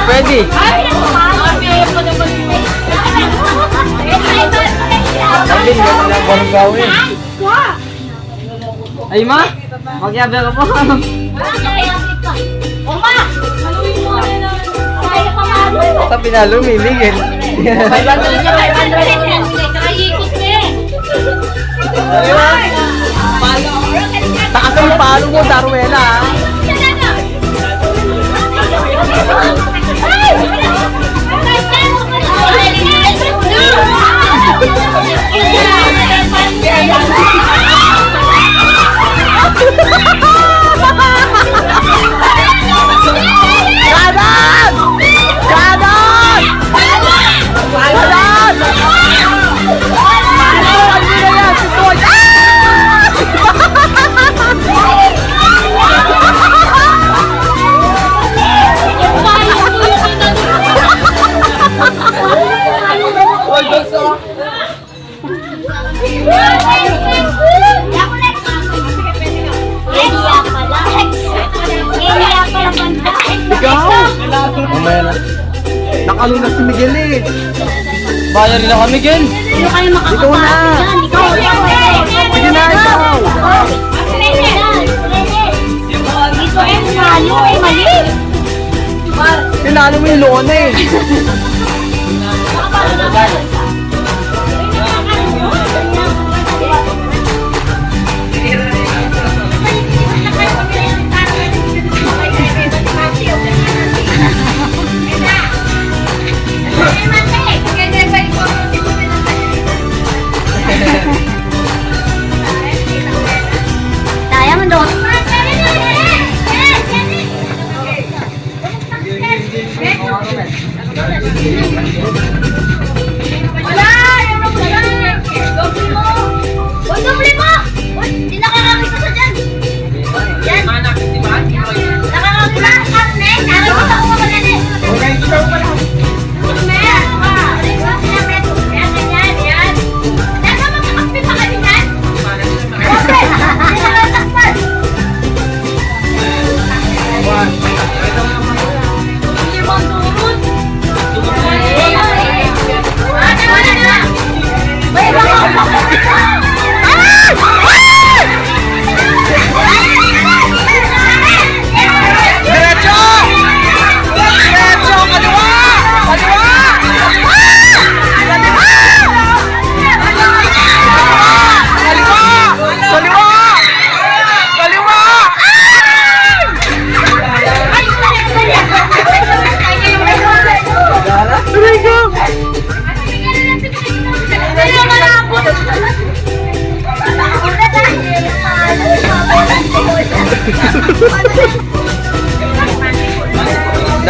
Pwede. Sabi niya na bang gawin. Ay ma, magyabi ka po. Basta pinalo, miligin. Takas ang palo mo, Darwela. Nakalunas si Miguel eh. Bayar na kami, Miguel. Sino kayo makakapagod dyan? Ikaw. Sige na, ikaw. Dito eh, nalo eh, mali. Tinalo mo yung lona eh. Diamond dot. Wala! Doble mo! Uy, doble mo! Uy, di nakakakita sa dyan! Yan! Nakakakita sa karne! Sabi ko sa uwa ko na din!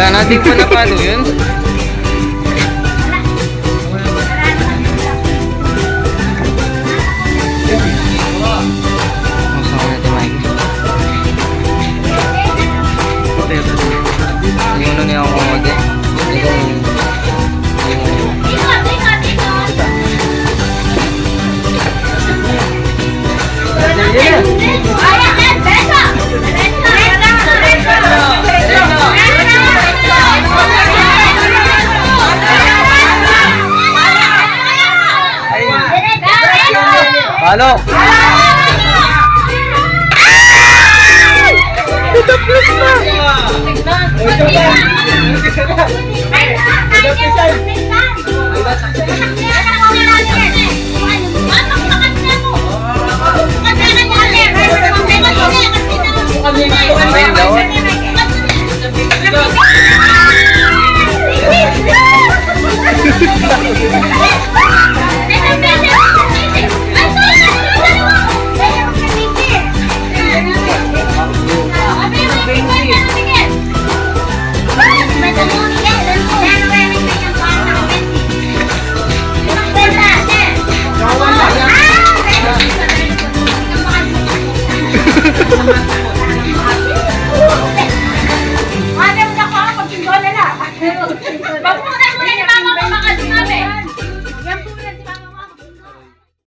Sana di ko na palo yun. Halo. Ay,